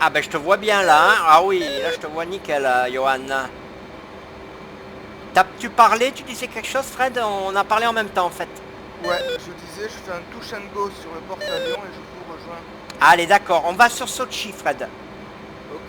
Ah ben je te vois bien là, hein. Ah oui, là je te vois nickel, Johan. Tu parlais, tu disais quelque chose, Fred? On a parlé en même temps en fait. Ouais, je disais, je fais un touch and go sur le porte-avions et je vous rejoins. Allez, d'accord, on va sur Sochi, Fred. Ok.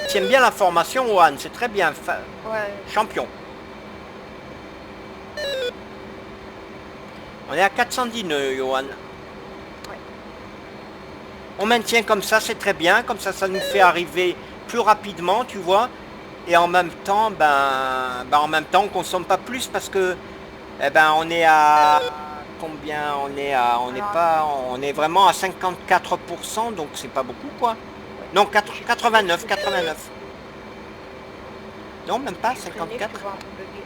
Tiens bien la formation, Johan, c'est très bien. Ouais, Champion. On est à 410 nœuds, Johan. ouais. On maintient comme ça, c'est très bien. Comme ça nous fait arriver plus rapidement, tu vois. Et en même temps, en même temps, on consomme pas plus parce que, on est à combien? On n'est Alors attends, pas, on est vraiment à 54%, donc c'est pas beaucoup, quoi. ouais. Non, Parce 89, que 89. Non, même pas, je suis freiné, je te 54. vois un peu bugger.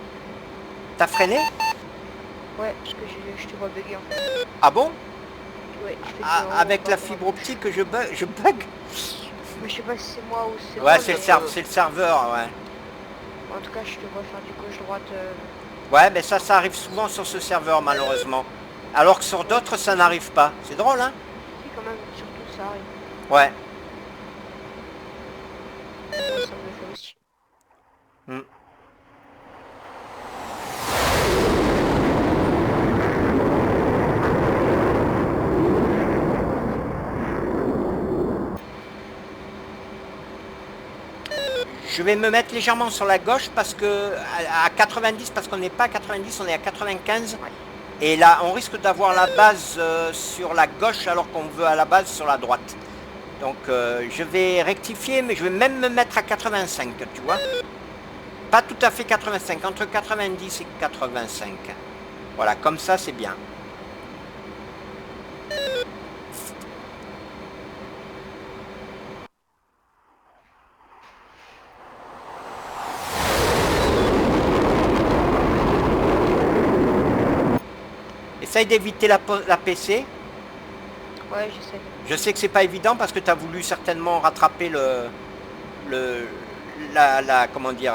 T'as freiné? Ouais, parce que je te vois bugger en fait. Ah bon? Ouais, tu fais du Ah, en haut, en avec bas, à la droite, fibre à gauche. optique, je bug. Mais je sais pas si c'est moi ou c'est Ouais, toi, mais c'est le serveur, ouais. en tout cas, je te vois faire du gauche-droite. Ouais, mais ça arrive souvent sur ce serveur, malheureusement. Alors que sur Ouais, d'autres, ça n'arrive pas. C'est drôle, hein? si, quand même, surtout ça arrive. Ouais. Moi, ça me le fait aussi. Hmm. Je vais me mettre légèrement sur la gauche parce que à 90, parce qu'on n'est pas à 90, on est à 95. Ouais. Et là, on risque d'avoir la base sur la gauche alors qu'on veut à la base sur la droite. Donc je vais rectifier, mais je vais même me mettre à 85, tu vois. Pas tout à fait 85, entre 90 et 85. Voilà, comme ça c'est bien. Essaye d'éviter la PC. Ouais, j'essaie. Je sais que c'est pas évident parce que tu as voulu certainement rattraper le comment dire,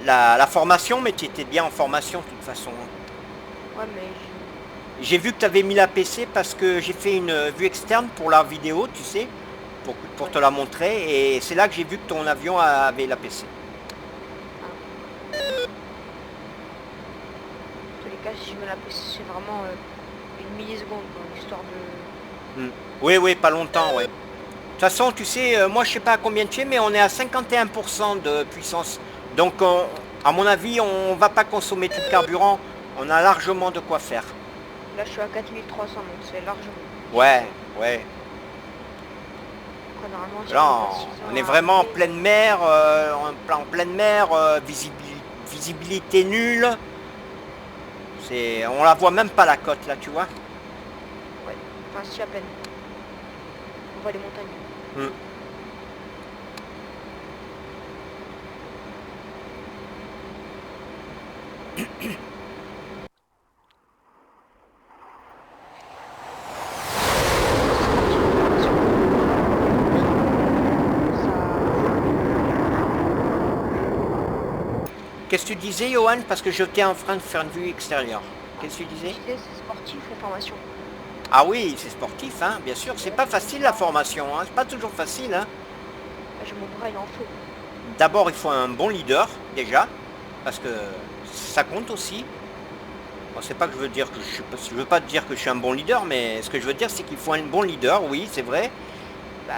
la formation, mais tu étais bien en formation de toute façon. Ouais, mais J'ai vu que tu avais mis la PC parce que j'ai fait une vue externe pour la vidéo, tu sais, pour ouais. te la montrer. Et c'est là que j'ai vu que ton avion avait la PC. Ah. En tous les cas, si je me la pèse, c'est vraiment une milliseconde, quoi, histoire de... Hmm. Oui, oui, pas longtemps, ouais. De toute façon, tu sais, moi je sais pas à combien tu es, mais on est à 51% de puissance. Donc, à mon avis, on va pas consommer tout le carburant. On a largement de quoi faire. Là, je suis à 4300, donc c'est largement Ouais, suffisant. ouais. Quoi, normalement, si je mets Là, pas 6 on heures est à vraiment en arriver... pleine mer, en pleine mer, visibilité nulle. On la voit même pas la côte là, tu vois. Ouais, enfin, si à peine. On voit les montagnes. Hmm. C'est parti pour formation. Ça... Qu'est-ce que tu disais, Johan? Parce que j'étais en train de faire une vue extérieure. Ah, Qu'est-ce que tu je disais? disais, c'est sportif la formation. Ah oui, c'est sportif, hein, bien sûr. C'est Ouais, pas j'ai mon facile la bras. formation, hein. C'est pas toujours facile, hein. J'ai mon bras, il est en feu. D'abord, il faut un bon leader, déjà, parce que ça compte aussi. Bon, c'est pas que je veux dire que je veux pas te dire que je suis un bon leader, mais ce que je veux dire, c'est qu'il faut un bon leader, oui, c'est vrai.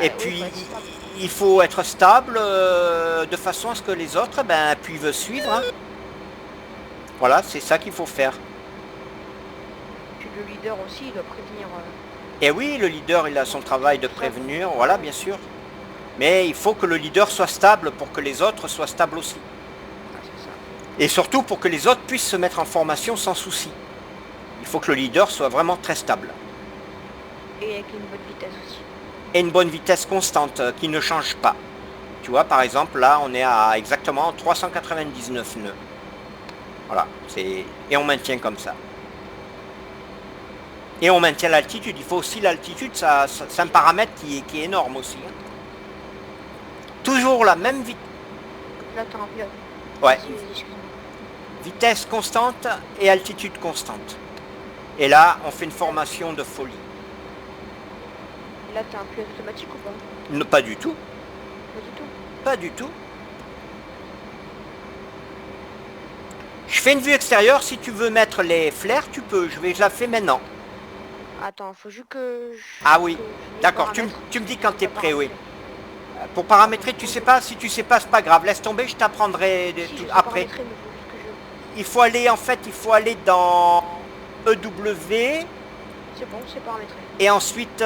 Et Bah oui, il puis, faut être stable. il faut être stable de façon à ce que les autres puissent suivre, hein. Voilà, c'est ça qu'il faut faire. Puis le leader aussi, il doit prévenir Et oui, le leader, il a son travail de tout ça. prévenir, voilà, bien sûr. Mais il faut que le leader soit stable pour que les autres soient stables aussi. Ah, c'est ça. Et surtout pour que les autres puissent se mettre en formation sans souci. Il faut que le leader soit vraiment très stable. Et avec une bonne vitesse aussi. Et une bonne vitesse constante qui ne change pas. Tu vois, par exemple, là, on est à exactement 399 nœuds. Voilà, et on maintient comme ça. Et on maintient l'altitude. Il faut aussi l'altitude, ça, c'est un paramètre qui est énorme aussi. Hein. Toujours la même vitesse. Là, t'as un pilote. Ouais. Vas-y, excuse-moi. Vitesse constante et altitude constante. Et là, on fait une formation de folie. Là, t'as un pilote automatique ou pas? Non, pas du tout. Pas du tout. Pas du tout. Je fais une vue extérieure. Si tu veux mettre les flares, tu peux. Je la fais maintenant. Attends, faut juste que Ah oui. que je D'accord, paramètre. tu me dis quand tu es Pas prêt, oui. paramétrer. Pour paramétrer, tu sais pas. Si tu sais pas, c'est pas grave. Laisse tomber, je t'apprendrai Si, je sais après. paramétrer, mais faut juste que je... Il faut aller, en fait, il faut aller dans EW. C'est bon, c'est paramétré. Et ensuite,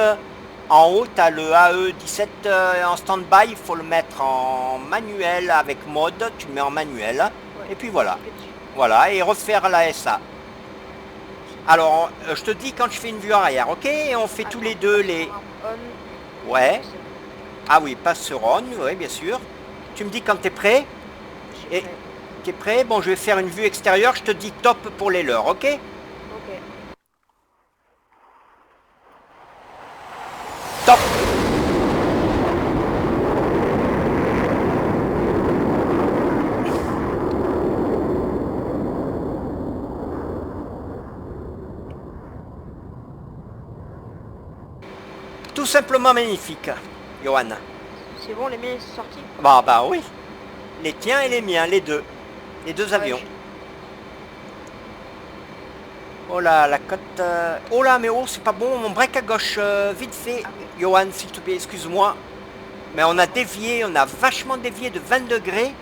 en haut, tu as le AE17 en stand-by. Il faut le mettre en manuel avec mode. Tu le mets en manuel. Ouais. Et puis voilà. Cliquer dessus. Voilà, et refaire la SA. Alors, je te dis quand je fais une vue arrière, ok? Et on fait tous Attends, les deux passe les... sur un on. Ouais. C'est bon, Ah oui, passe sur on, oui, bien sûr. Tu me dis quand tu es prêt? j'ai Et fait. tu es prêt? Bon, je vais faire une vue extérieure. Je te dis top pour les leurs, ok? Ok. Top! Tout simplement magnifique, Johan. C'est bon, les miens sont sortis. Bah oui. Les tiens et les miens, les deux. Les deux avions. Ouais, Oh là, la cote... Oh là, mais oh, c'est pas bon, mon break à gauche, vite fait. Ah oui. Johan, s'il te plaît, excuse-moi. Mais on a dévié, on a vachement dévié de 20 degrés.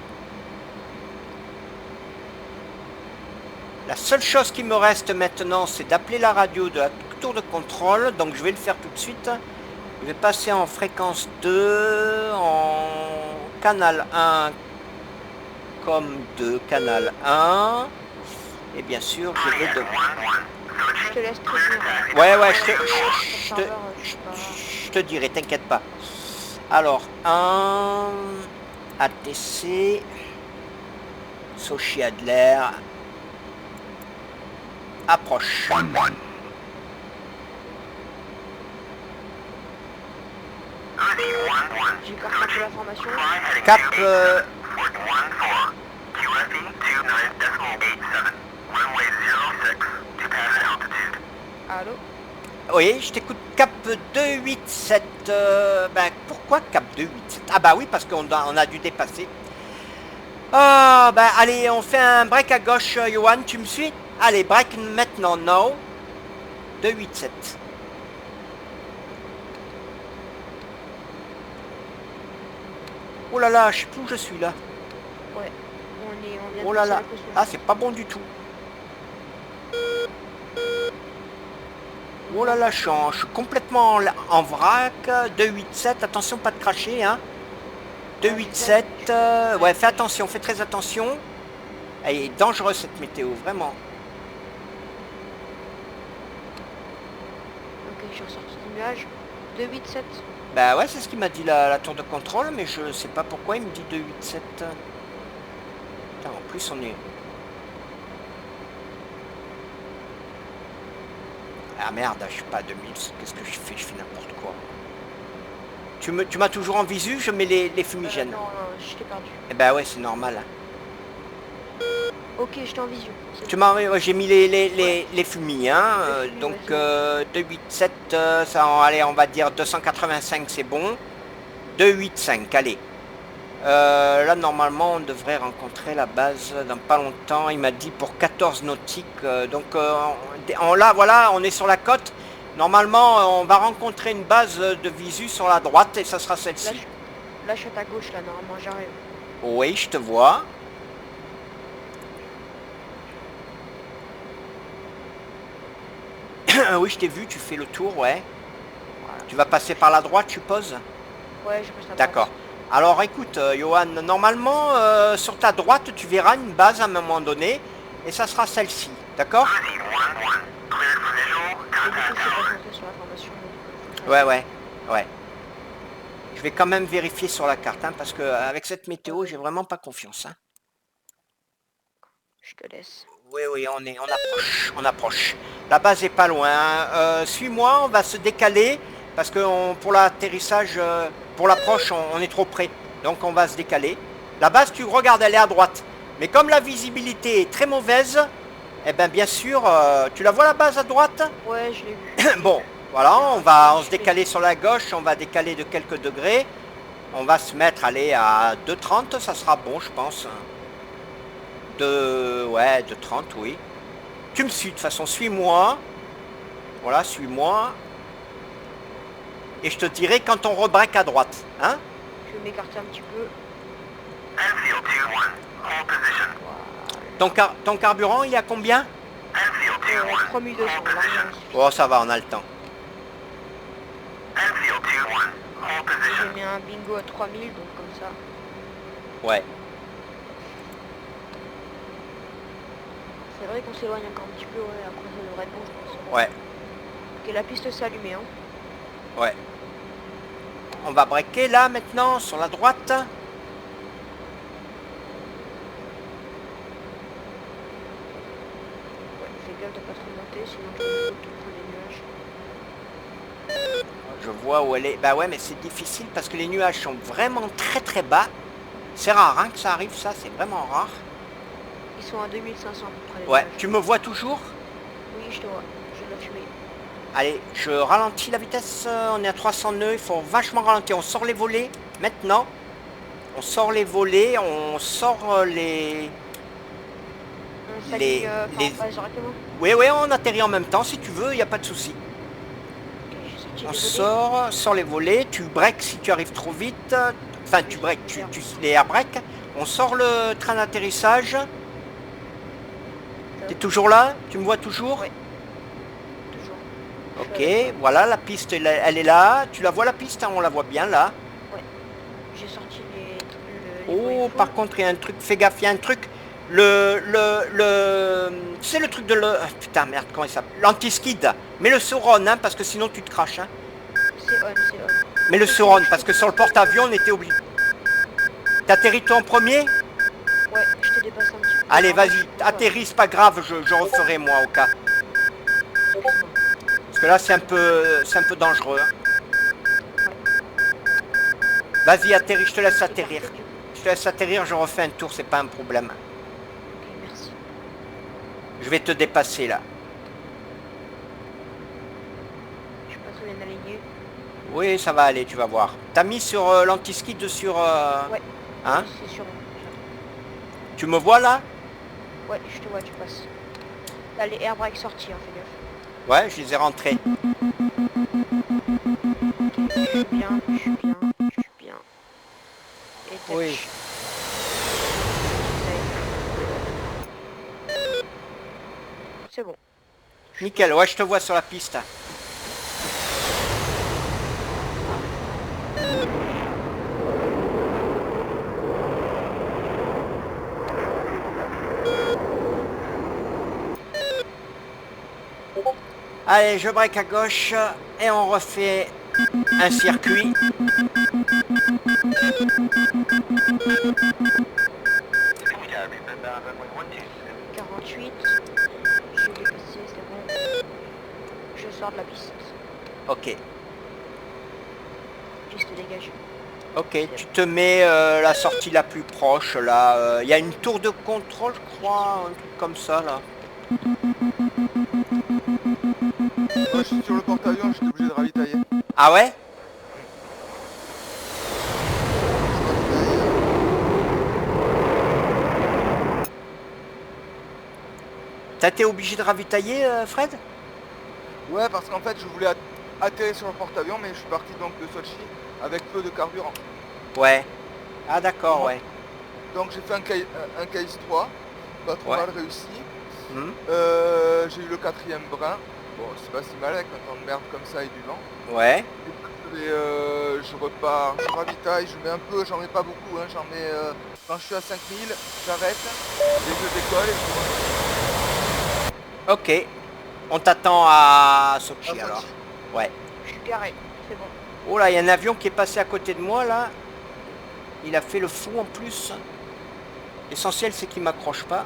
La seule chose qui me reste maintenant, c'est d'appeler la radio de la tour de contrôle. Donc je vais le faire tout de suite. Je vais passer en fréquence 2, en canal 1, comme 2, canal 1. Et bien sûr, je vais de... Je te laisse traduire. Ouais, Je je te dirai, t'inquiète pas. Alors, 1, ATC, Sochi Adler, approche. J'écarte un peu la formation. Cap, Allô? oui, je t'écoute, cap 287. Ben, pourquoi cap 287? Ah bah oui, parce qu'on a dû dépasser. Ah, ben allez, on fait un break à gauche, Johan, tu me suis? Allez, break maintenant, no. 287. Oh là là, je sais plus où je suis là. Ouais. On vient de Oh là passer là. la côte. Ah, c'est pas bon du tout. Oh là là, je suis complètement en vrac. 287, attention, pas de cracher, hein. 287, ouais, fais attention, fais très attention. Elle est dangereuse cette météo, vraiment. Ok, je suis ressorti du nuage. 287. Bah ouais, c'est ce qu'il m'a dit la tour de contrôle, mais je sais pas pourquoi il me dit 287. Putain, en plus on est... Ah merde, je suis pas à 2000, qu'est-ce que je fais? Je fais n'importe quoi. Tu m'as toujours en visu, je mets les fumigènes. Non, je t'ai perdu. Eh ben ouais, c'est normal. Ok, je t'ai en vision. Tu m'as, ouais, j'ai mis les fumis, hein. Les fumis, Donc ouais, 287, ça, allez, on va dire 285, c'est bon. 285, allez. Là, normalement, on devrait rencontrer la base dans pas longtemps. Il m'a dit pour 14 nautiques. Donc là, voilà, on est sur la côte. Normalement, on va rencontrer une base de visu sur la droite et ça sera celle-ci. Là, je suis à ta gauche, là, normalement, j'arrive. Oui, je te vois. Oui, je t'ai vu, tu fais le tour, ouais. Voilà. Tu vas passer par la droite, je suppose? Ouais, je passe à D'accord. Alors écoute, Johan, normalement, sur ta droite, tu verras une base à un moment donné, et ça sera celle-ci, d'accord? Et du coup, c'est pas compté sur la formation. Ouais. Je vais quand même vérifier sur la carte, hein, parce que avec cette météo, j'ai vraiment pas confiance. Hein. Je te laisse. Oui, oui, on approche, on approche. La base est pas loin. Suis-moi, on va se décaler parce que pour l'atterrissage, pour l'approche, on est trop près. Donc on va se décaler. La base, tu regardes, elle est à droite. Mais comme la visibilité est très mauvaise, eh bien sûr, tu la vois la base à droite? Ouais, je l'ai vu. Bon, voilà, on se décaler sur la gauche, on va décaler de quelques degrés. On va se mettre, allez, à 2,30, ça sera bon, je pense. Ouais, 2,30, oui. Tu me suis, de toute façon, suis-moi. Voilà, suis-moi. Et je te dirai quand on rebreak à droite. Hein? Je vais m'écarter un petit peu. Ton carburant, il y a combien? 3200, largement suffisant. Oh, ça va, on a le temps. J'ai mis un bingo à 3000, donc comme ça. Ouais. C'est vrai qu'on s'éloigne encore un petit peu, ouais, après ça devrait être bon, je pense. Ouais, Ok, la piste s'est allumée, hein. ouais. On va breaker là maintenant, sur la droite. Ouais, fais gaffe de pas trop monter, sinon tu vas te prendre des nuages. Je vois où elle est. Bah ouais, mais c'est difficile parce que les nuages sont vraiment très très bas. C'est rare hein, que ça arrive, ça, c'est vraiment rare. Ils sont à 2500 à peu près. Les Ouais, nuages. tu me vois toujours? Oui, je te vois. Je vais la fumer. Allez, je ralentis la vitesse, on est à 300 nœuds, il faut vachement ralentir. On sort les volets maintenant. On sort les volets, on sort les... On s'aligne, les- on passe directement. Oui, oui, on atterrit en même temps si tu veux, il n'y a pas de souci. Ok, j'ai sorti On les volets. sort les volets, tu breaks si tu arrives trop vite. Enfin, tu breaks, tu les air breaks. On sort le train d'atterrissage. T'es toujours là? Tu me vois toujours? Ouais. Toujours. Je Ok, suis avec toi. voilà, la piste, elle est là. Tu la vois la piste, hein, on la voit bien là. J'ai sorti les Oh, volets par full. contre, il y a un truc, fais gaffe, il y a un truc. C'est le truc de le... ah, putain, merde, comment il s'appelle? L'anti-skid. Mets le Sauron, hein, parce que sinon tu te craches. Hein. C'est on, c'est on. Mets le Sauron, parce que sur le porte-avions, on était obligé. T'atterris toi en premier? Ouais, je te dépasse un petit peu. Allez, Pardon, vas-y, je peux pas. atterris, c'est pas grave, je referai moi au cas. Excuse-moi. Parce que là, c'est un peu dangereux. Hein. Vas-y, atterris, je te laisse atterrir. Écarté, du coup. Je te laisse atterrir, je refais un tour, c'est pas un problème. Ok, merci. Je vais te dépasser là. Je suis pas très bien aligné. Oui, ça va aller, tu vas voir. T'as mis sur l'anti-skid sur... Ouais. Hein? C'est sûr. Tu me vois là? Ouais, je te vois, tu passes. Là, les air brakes sortis, hein, fais gaffe. Ouais, je les ai rentrés. Ok, je suis bien, je suis bien, je suis bien. Et tac. Oui. C'est bon. Nickel, ouais, je te vois sur la piste. Allez, je break à gauche et on refait un circuit. 48. Je vais dépasser, c'est bon. Je sors de la piste. Ok, Piste dégagée. ok, tu te mets la sortie la plus proche là. Il y a une tour de contrôle, je crois, un truc comme ça là. Moi, je suis sur le porte-avions, j'étais obligé de ravitailler. Ah ouais? T'as été obligé de ravitailler, Fred? Ouais, parce qu'en fait, je voulais atterrir sur le porte-avions, mais je suis parti donc de Sochi avec peu de carburant. Ouais. Ah d'accord, ouais. Donc j'ai fait un case 3, pas trop Ouais. mal réussi. Hmm. J'ai eu le 4e brin. Bon, c'est pas si mal avec un temps de merde comme ça et du vent. Ouais. Et je repars, je ravitaille, je mets un peu, j'en mets pas beaucoup, hein, j'en mets quand je suis à 5000, j'arrête et je décolle et Ok. On t'attend à Sochi je alors. Sochi. Ouais. Je suis garé, c'est bon. Oh là, il y a un avion qui est passé à côté de moi là. Il a fait le fou en plus. L'essentiel c'est qu'il m'accroche pas.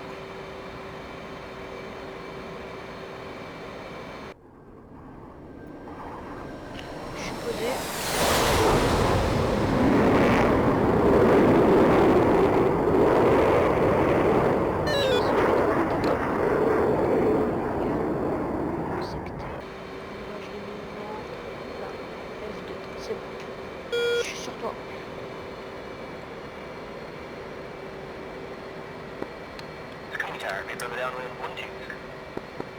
C'est bon. Je suis sur toi.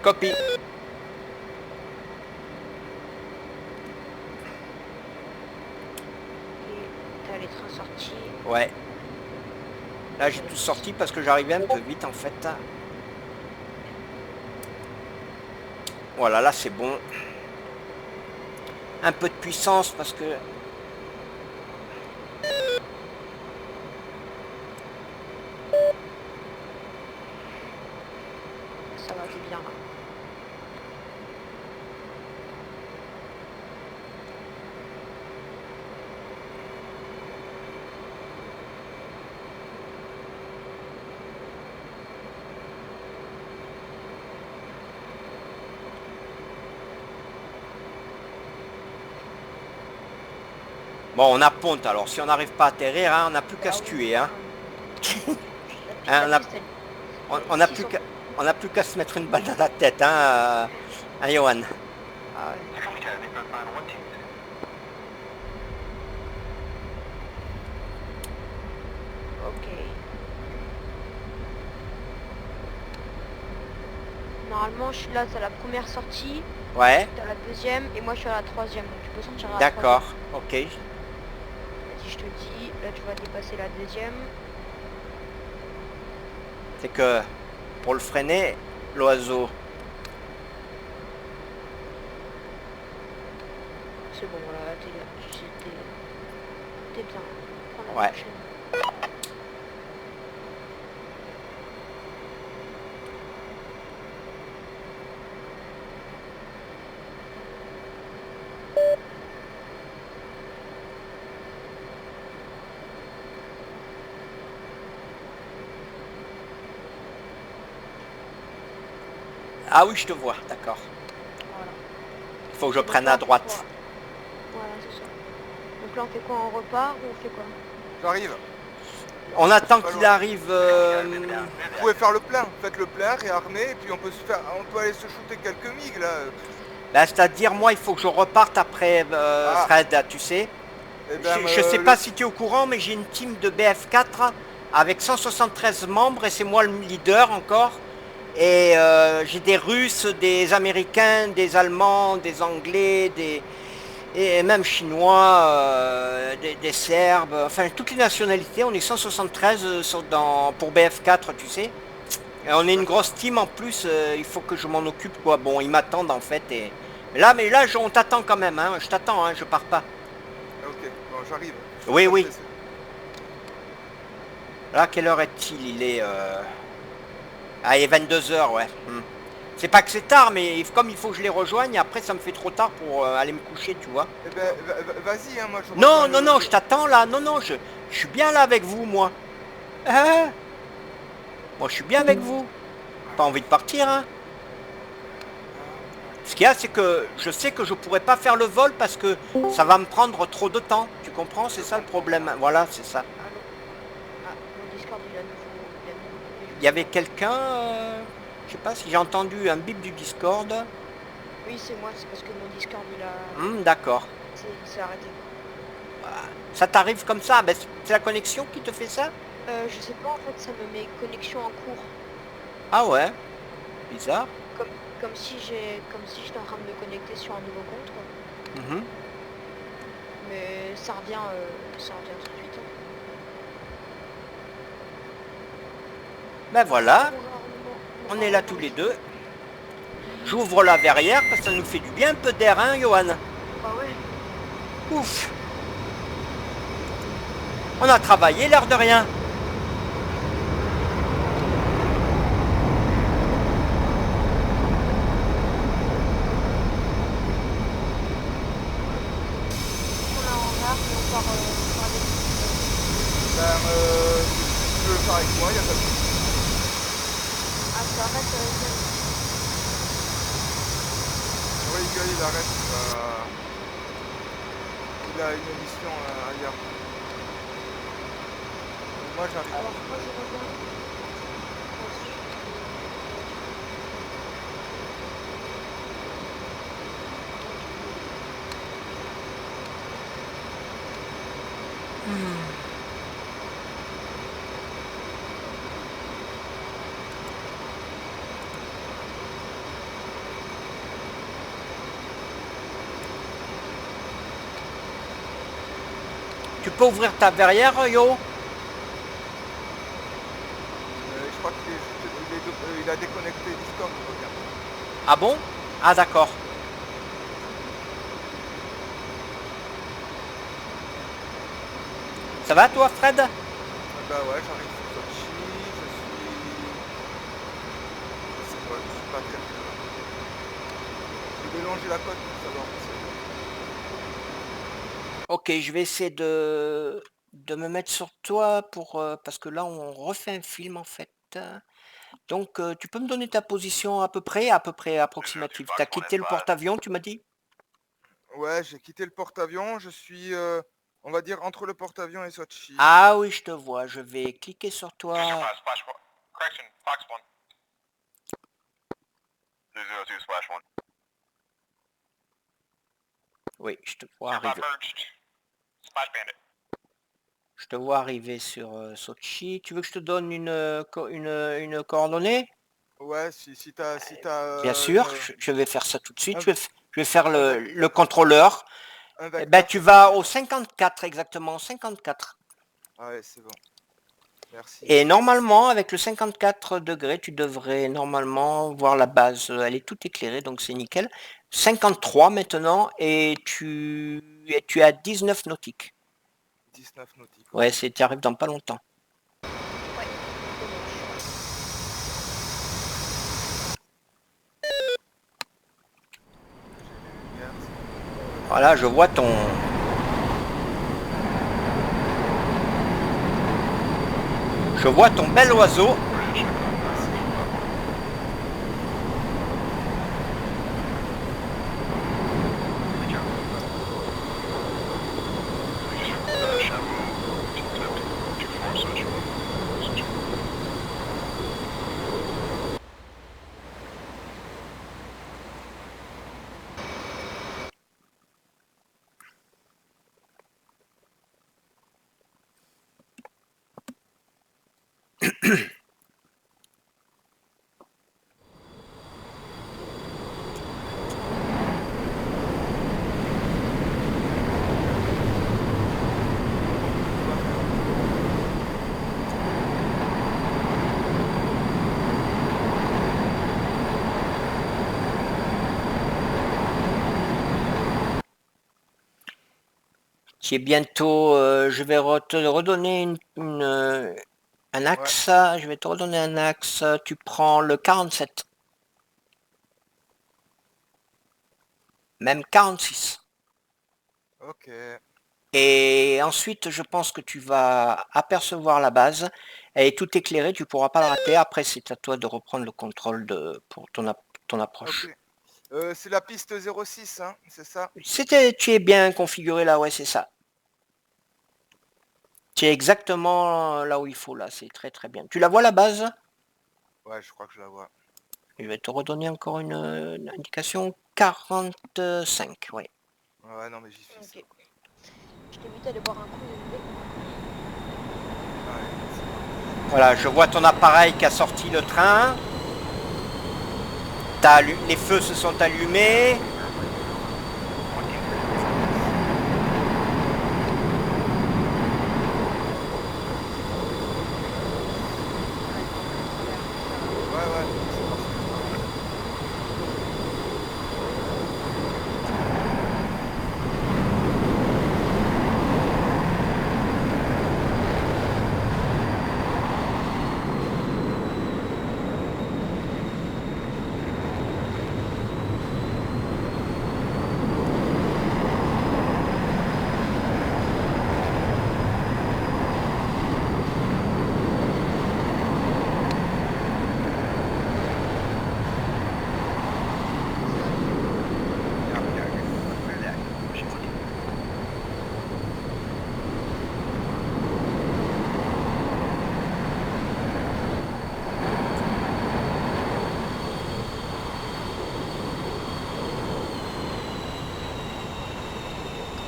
Copy. Et t'as les trains sortis. Ouais. Là, j'ai tout sorti parce que j'arrivais un peu vite, en fait. Voilà, là, c'est bon. Un peu de puissance parce que... Ça va, t'es bien là. Bon, on a ponte, alors si on n'arrive pas à atterrir, hein, on n'a plus qu'à se tuer. Hein. Hein, on n'a plus qu'à... On n'a plus qu'à se mettre une balle dans la tête, hein, Johan. Ah ouais. Ok. Normalement, je suis là, c'est la première sortie. Ouais, T'as la deuxième et moi je suis à la troisième. Donc tu peux sortir à la d'accord, ok. troisième. Vas-y, je te dis, là tu vas dépasser la deuxième. C'est que pour le freiner, l'oiseau. C'est bon, voilà, t'es bien. Prends la Ouais. prochaine. Ah oui, je te vois, d'accord. Voilà. Il faut que je Donc prenne là, à droite. Voilà, c'est ça. Donc là on fait quoi? On repart ou on fait quoi? J'arrive. On attend qu'il arrive... Vous pouvez faire le plein, faites le plein, réarmer, et puis on peut se faire, on peut aller se shooter quelques migs là. Ben, c'est-à-dire, moi, il faut que je reparte après Ah. Fred, tu sais. Eh ben, Je sais pas si tu es au courant, mais j'ai une team de BF4 avec 173 membres et c'est moi le leader encore. Et j'ai des Russes, des Américains, des Allemands, des Anglais, et même Chinois, des Serbes, enfin toutes les nationalités. On est 173 pour BF4, tu sais. Et on est une grosse team en plus, il faut que je m'en occupe quoi. Bon, ils m'attendent en fait. Mais là, on t'attend quand même, hein. Je t'attends, hein, je pars pas. Ok, bon, j'arrive. Oui, oui. Là, quelle heure est-il? Ah, il est 22h, ouais. C'est pas que c'est tard, mais comme il faut que je les rejoigne, après ça me fait trop tard pour aller me coucher, tu vois. Eh ben, vas-y, hein, moi je Non, rejoins non, le- non, je t'attends là. Non, non, je suis bien là avec vous, moi. Ah, moi, je suis bien avec vous. Pas envie de partir, hein. Ce qu'il y a, c'est que je sais que je pourrais pas faire le vol parce que ça va me prendre trop de temps. Tu comprends? C'est ça le problème. Voilà, c'est ça. Allô? Ah, mon Discord il a nouveau. Il y avait quelqu'un, je sais pas si j'ai entendu un bip du Discord. Oui, c'est moi, c'est parce que mon Discord il a. D'accord. Il s'est arrêté. Ça t'arrive comme ça? Ben, c'est la connexion qui te fait ça? Je sais pas, en fait, ça me met connexion en cours. Ah ouais, bizarre. Comme si j'étais en train de me connecter sur un nouveau compte, quoi. Mais ça revient tout de suite. Hein. Ben voilà, on est là tous les deux. J'ouvre la verrière parce que ça nous fait du bien un peu d'air, hein, Johan? Bah ouais. Ouf. On a travaillé l'air de rien. On a en arme, on part avec. Ben, si tu veux le faire avec moi, il y a pas de souci. Ah, ça arrête. Oui, il arrête. Il a une mission ailleurs. Moi j'arrive. Alors, moi je reviens. Tu peux ouvrir ta verrière, Yo? Je crois qu'il a déconnecté Discord. Regarde. Ah bon? Ah d'accord. Ça va toi, Fred? Ah bah ouais, j'arrive sur Sochi, je sais pas, je suis pas très bien. Je vais longer la côte pour savoir où c'est. Ok, je vais essayer de me mettre sur toi pour parce que là on refait un film en fait. Donc tu peux me donner ta position à peu près approximative. T'as quitté le porte-avions, tu m'as dit? Ouais, j'ai quitté le porte-avions, je suis, on va dire, entre le porte-avions et Sochi. Ah oui, je te vois. Je vais cliquer sur toi. Correction, Fox 1. 202 splash 1. Oui, je te vois Aircraft arriver. merged. Splash bandit. Je te vois arriver sur Sochi. Tu veux que je te donne une coordonnée? Ouais, si t'as, Bien sûr, je vais faire ça tout de suite. un- Je vais faire un le contrôleur. un Eh vecteur, ben, tu ça vas serait au bien. 54 exactement, 54. Ah ouais, c'est bon. Merci. Et normalement, avec le 54 degrés, tu devrais normalement voir la base. Elle est toute éclairée, donc c'est nickel. 53 maintenant, et tu es à 19 nautiques. 19 nautiques. Ouais, tu arrives dans pas longtemps. Ouais. Voilà, je vois ton... Je vois ton bel oiseau. Qui est bientôt... je vais te redonner un axe. Ouais. Je vais te redonner un axe. Tu prends le 47. Même 46. Ok. Et ensuite, je pense que tu vas apercevoir la base. Elle est toute éclairée, tu ne pourras pas la rater. Après, c'est à toi de reprendre le contrôle pour ton approche. Ok. C'est la piste 06, hein, c'est ça? Tu es bien configuré là, ouais, c'est ça. Tu es exactement là où il faut, là. C'est très très bien. Tu la vois la base? Ouais, je crois que je la vois. Je vais te redonner encore une indication. 45, oui. Ouais, non, mais j'y suis. Ok. Je t'invite à aller boire un coup. Ouais, voilà, je vois ton appareil qui a sorti le train. Les feux se sont allumés.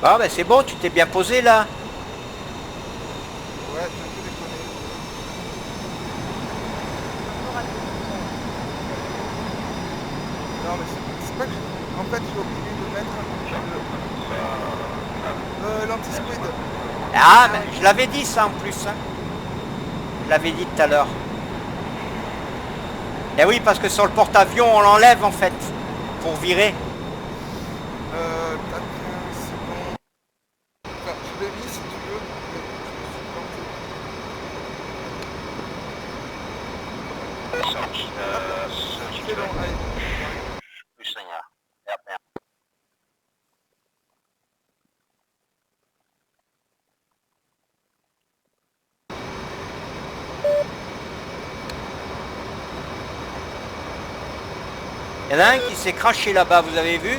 Ah ben c'est bon, tu t'es bien posé là. qu'en fait j'ai oublié de mettre l'anti-squid. Ah, mais je l'avais dit ça en plus. Hein. Je l'avais dit tout à l'heure. Et oui, parce que sur le porte-avions, on l'enlève en fait, pour virer. Tac, c'est bon. Enfin, je l'ai mis si tu veux. C'est bon, allez. Il y en a un qui s'est craché là-bas, vous avez vu?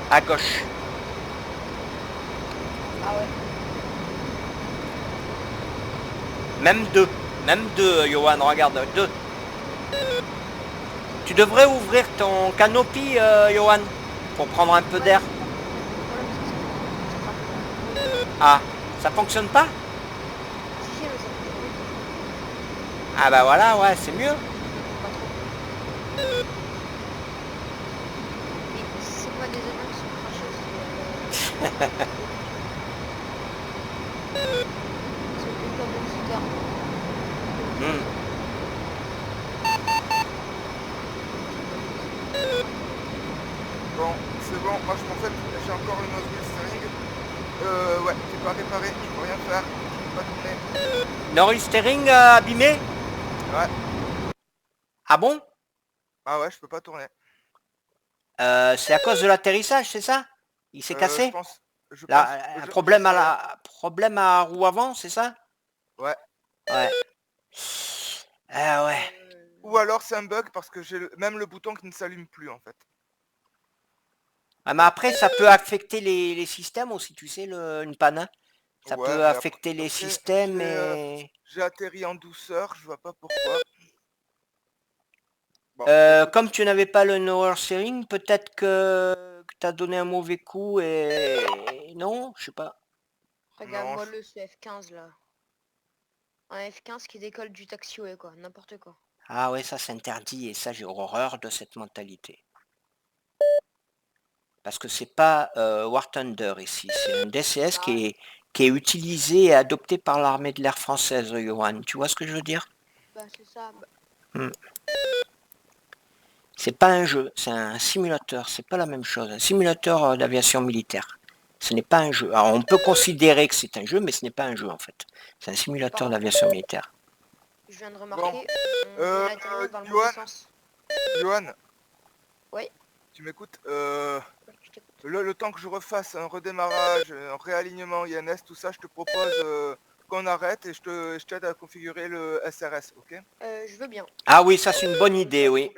À gauche. Ah ouais. Même deux, Johan, regarde, deux. Tu devrais ouvrir ton canopy, Johan, pour prendre un peu d'air. Ah, ça fonctionne pas? Si, si, mais ça fonctionne. Ah bah voilà, ouais, c'est mieux. Pas trop. Mais c'est pas des oignons qui sont crachés, c'est une pomme de citerne. Hmm. Bon, c'est bon, moi en fait j'ai encore une autre steering. Ouais, t'es pas réparé, je peux rien faire, je peux pas tourner. Norris steering abîmé? Ouais, Ah bon? ah ouais, je peux pas tourner. C'est à cause de l'atterrissage, c'est ça? Il s'est Je cassé? pense, je Là, pense. un problème à la problème à roue avant, c'est ça? Ouais. Ouais. Ah ouais. Ou alors c'est un bug parce que j'ai même le bouton qui ne s'allume plus en fait. Ah, mais après, ça peut affecter les systèmes aussi, tu sais, une panne. Hein. Ça Ouais, peut mais affecter les après, systèmes et... j'ai atterri en douceur, je vois pas pourquoi. Bon, comme tu n'avais pas le Neuer Steering, peut-être que tu as donné un mauvais coup et... Non, je sais pas. Regarde-moi Non, le ce F15 là. Un F15 qui décolle du taxiway quoi, n'importe quoi. Ah ouais, ça c'est interdit et ça j'ai horreur de cette mentalité. Parce que c'est pas War Thunder ici, c'est un DCS qui est utilisé et adopté par l'armée de l'air française, Johan. Tu vois ce que je veux dire? Bah c'est ça. C'est pas un jeu, c'est un simulateur, c'est pas la même chose. Un simulateur d'aviation militaire. Ce n'est pas un jeu. Alors on peut considérer que c'est un jeu, mais ce n'est pas un jeu en fait. C'est un simulateur d'aviation militaire. Je viens de remarquer, on Euh, a atterri dans le Johan. mauvais sens. Johan. Oui. Tu m'écoutes Ouais, je t'écoute. le temps que je refasse un redémarrage, un réalignement INS, tout ça, je te propose qu'on arrête et je t'aide à configurer le SRS, ok? Je veux bien. Ah oui, ça c'est une bonne idée, oui.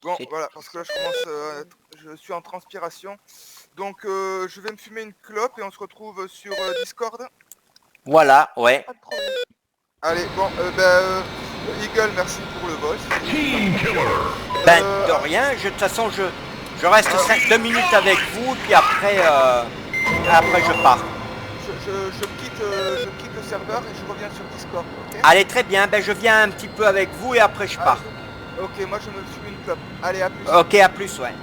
Bon, C'est- voilà, parce que là je commence, je suis en transpiration. Donc je vais me fumer une clope et on se retrouve sur Discord. Voilà, ouais. Pas de problème. Allez, bon, Eagle, merci pour le vol. Ben, de rien, de toute façon, je reste 2 minutes avec vous, puis après, après je pars. Je quitte le serveur et je reviens sur Discord, ok? Allez, très bien, ben je viens un petit peu avec vous et après je pars. Ok, moi je me fume une clope. Allez, à plus. Ok, à plus, ouais.